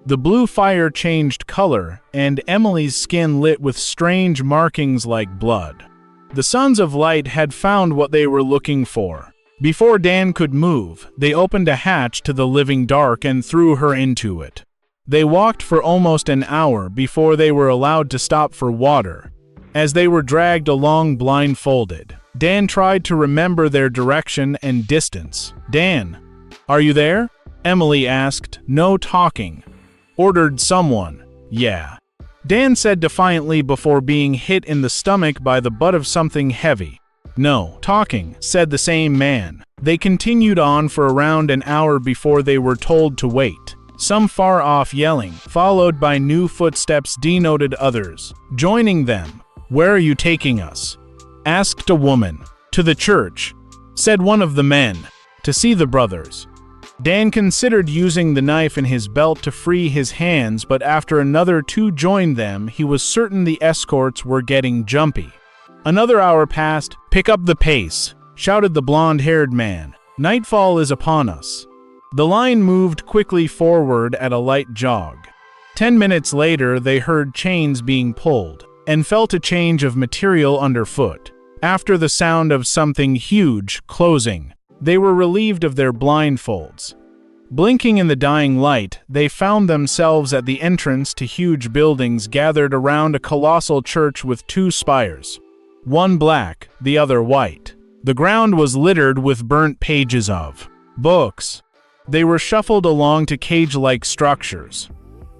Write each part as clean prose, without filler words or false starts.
The blue fire changed color, and Emily's skin lit with strange markings like blood. The Sons of Light had found what they were looking for. Before Dan could move, they opened a hatch to the living dark and threw her into it. They walked for almost an hour before they were allowed to stop for water. As they were dragged along blindfolded, Dan tried to remember their direction and distance. "Dan, are you there?" Emily asked. "No talking." "Ordered someone." "Yeah," Dan said defiantly before being hit in the stomach by the butt of something heavy. "No talking," said the same man. They continued on for around an hour before they were told to wait. Some far off yelling, followed by new footsteps, denoted others joining them. "Where are you taking us?" asked a woman. "To the church," said one of the men. "To see the brothers." Dan considered using the knife in his belt to free his hands, but after another two joined them, he was certain the escorts were getting jumpy. Another hour passed. "Pick up the pace," shouted the blonde-haired man. "Nightfall is upon us." The line moved quickly forward at a light jog. 10 minutes later, they heard chains being pulled and felt a change of material underfoot. After the sound of something huge closing, they were relieved of their blindfolds. Blinking in the dying light, they found themselves at the entrance to huge buildings gathered around a colossal church with two spires, one black, the other white. The ground was littered with burnt pages of books. They were shuffled along to cage-like structures.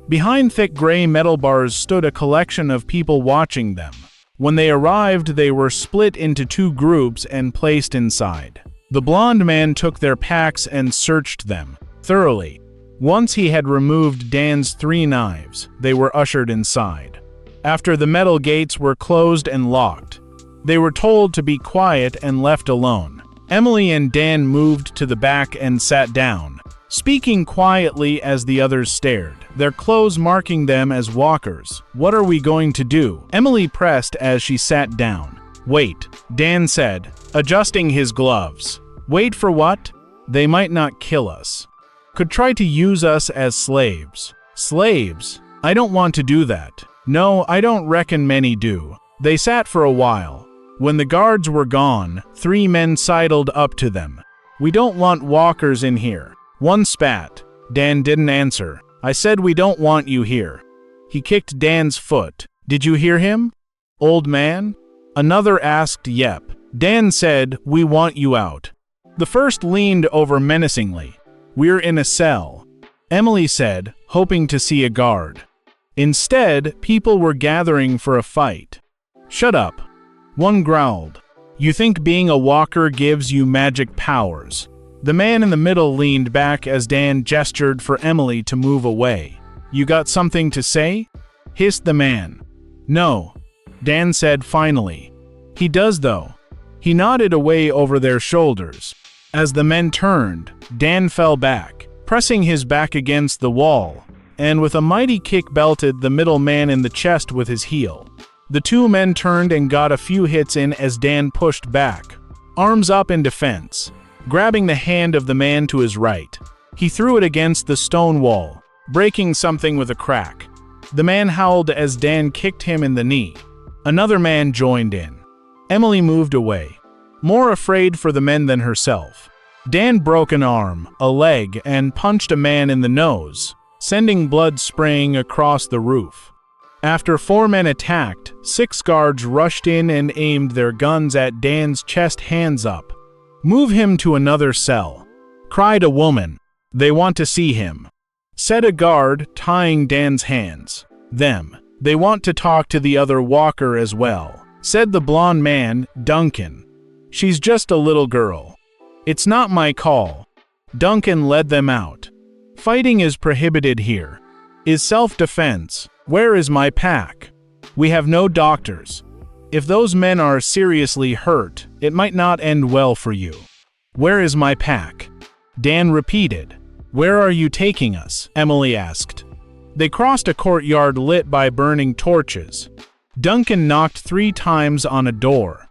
Behind thick gray metal bars stood a collection of people watching them. When they arrived, they were split into two groups and placed inside. The blonde man took their packs and searched them thoroughly. Once he had removed Dan's 3 knives, they were ushered inside. After the metal gates were closed and locked, they were told to be quiet and left alone. Emily and Dan moved to the back and sat down, speaking quietly as the others stared, their clothes marking them as walkers. "What are we going to do?" Emily pressed as she sat down. "Wait," Dan said, adjusting his gloves. "Wait for what?" "They might not kill us. Could try to use us as slaves." "Slaves? I don't want to do that." "No, I don't reckon many do." They sat for a while. When the guards were gone, 3 men sidled up to them. "We don't want walkers in here." One spat. Dan didn't answer. "I said we don't want you here." He kicked Dan's foot. "Did you hear him, old man?" Another asked. "Yep." Dan said, "We want you out." The first leaned over menacingly. "We're in a cell," Emily said, hoping to see a guard. Instead, people were gathering for a fight. "Shut up," one growled. "You think being a walker gives you magic powers?" The man in the middle leaned back as Dan gestured for Emily to move away. "You got something to say?" hissed the man. "No," Dan said finally. "He does though." He nodded away over their shoulders. As the men turned, Dan fell back, pressing his back against the wall, and with a mighty kick belted the middle man in the chest with his heel. The 2 men turned and got a few hits in as Dan pushed back, arms up in defense, grabbing the hand of the man to his right. He threw it against the stone wall, breaking something with a crack. The man howled as Dan kicked him in the knee. Another man joined in. Emily moved away, more afraid for the men than herself. Dan broke an arm, a leg, and punched a man in the nose, sending blood spraying across the roof. After 4 men attacked, 6 guards rushed in and aimed their guns at Dan's chest. "Hands up. Move him to another cell," cried a woman. "They want to see him," said a guard, tying Dan's hands. "Them. They want to talk to the other walker as well," said the blonde man, Duncan. "She's just a little girl. It's not my call." Duncan led them out. "Fighting is prohibited here. Is self-defense. Where is my pack? We have no doctors. If those men are seriously hurt, it might not end well for you." "Where is my pack?" Dan repeated. "Where are you taking us?" Emily asked. They crossed a courtyard lit by burning torches. Duncan knocked 3 times on a door.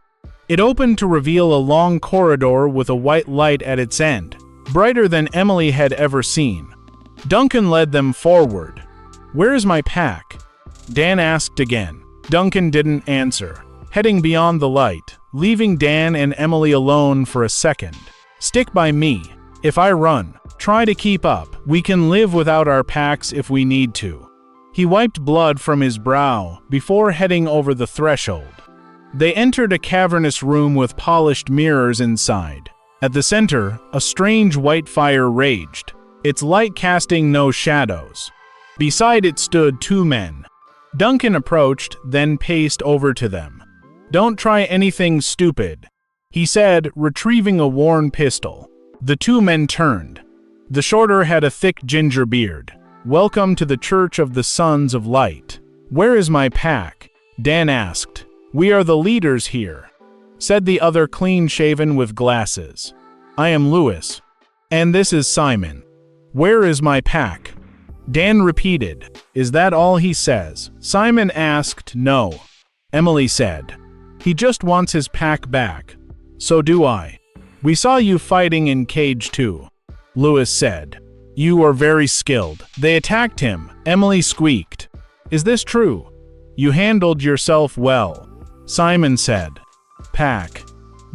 It opened to reveal a long corridor with a white light at its end, brighter than Emily had ever seen. Duncan led them forward, "Where is my pack?" Dan asked again. Duncan didn't answer, heading beyond the light, leaving Dan and Emily alone for a second. "Stick by me. If I run, try to keep up. We can live without our packs if we need to." He wiped blood from his brow before heading over the threshold. They entered a cavernous room with polished mirrors inside. At the center, a strange white fire raged, its light casting no shadows. Beside it stood two men. Duncan approached, then paced over to them. "Don't try anything stupid," he said, retrieving a worn pistol. The two men turned. The shorter had a thick ginger beard. "Welcome to the Church of the Sons of Light." "Where is my pack?" Dan asked. "We are the leaders here," said the other, clean-shaven with glasses. "I am Lewis. And this is Simon." "Where is my pack?" Dan repeated. "Is that all he says?" Simon asked. "No," Emily said. "He just wants his pack back." "So do I." "We saw you fighting in Cage 2, Lewis said. "You are very skilled." "They attacked him," Emily squeaked. "Is this true?" "You handled yourself well," Simon said. "Pack,"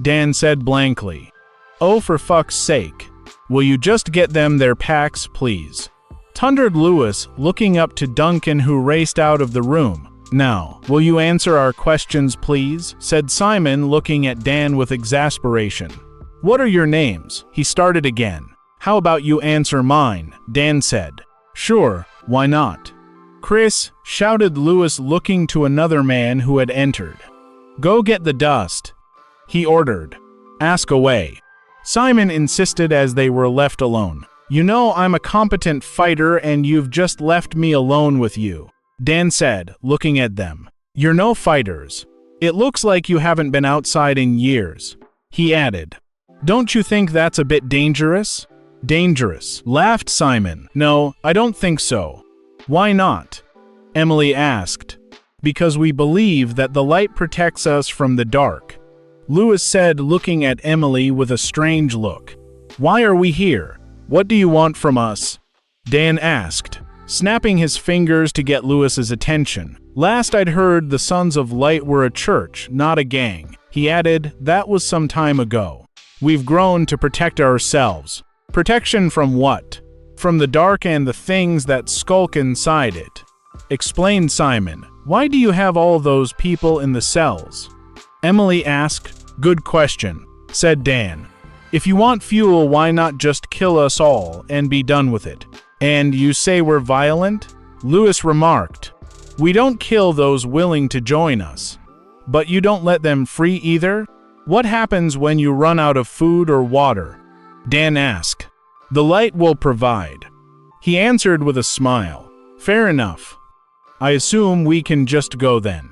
Dan said blankly. "Oh, for fuck's sake. Will you just get them their packs, please?" thundered Lewis, looking up to Duncan, who raced out of the room. "Now, will you answer our questions, please?" said Simon, looking at Dan with exasperation. "What are your names?" he started again. "How about you answer mine?" Dan said. "Sure, why not?" "Chris," shouted Lewis, looking to another man who had entered. "Go get the dust," he ordered. "Ask away," Simon insisted as they were left alone. "You know I'm a competent fighter and you've just left me alone with you," Dan said, looking at them. "You're no fighters. It looks like you haven't been outside in years," he added. "Don't you think that's a bit dangerous?" "Dangerous," laughed Simon. "No, I don't think so." "Why not?" Emily asked. "Because we believe that the light protects us from the dark," Lewis said, looking at Emily with a strange look. "Why are we here? What do you want from us?" Dan asked, snapping his fingers to get Lewis's attention. "Last I'd heard, the Sons of Light were a church, not a gang," he added. "That was some time ago. We've grown to protect ourselves." "Protection from what?" "From the dark and the things that skulk inside it," explained Simon. "Why do you have all those people in the cells?" Emily asked. "Good question," said Dan. "If you want fuel, why not just kill us all and be done with it?" "And you say we're violent?" Lewis remarked. "We don't kill those willing to join us." "But you don't let them free either?" "What happens when you run out of food or water?" Dan asked. "The light will provide," he answered with a smile. "Fair enough. I assume we can just go then,"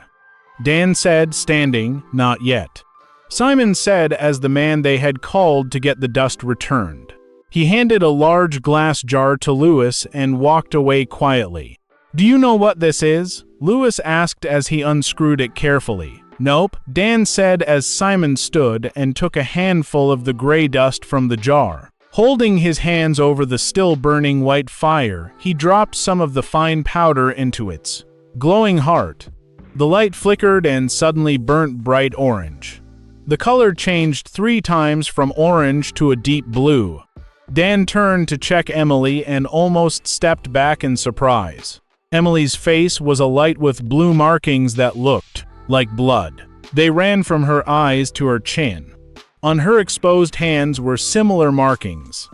Dan said, standing. "Not yet," Simon said as the man they had called to get the dust returned. He handed a large glass jar to Lewis and walked away quietly. "Do you know what this is?" Lewis asked as he unscrewed it carefully. "Nope," Dan said as Simon stood and took a handful of the gray dust from the jar. Holding his hands over the still burning white fire, he dropped some of the fine powder into its glowing heart. The light flickered and suddenly burnt bright orange. The color changed 3 times from orange to a deep blue. Dan turned to check Emily and almost stepped back in surprise. Emily's face was alight with blue markings that looked like blood. They ran from her eyes to her chin. On her exposed hands were similar markings.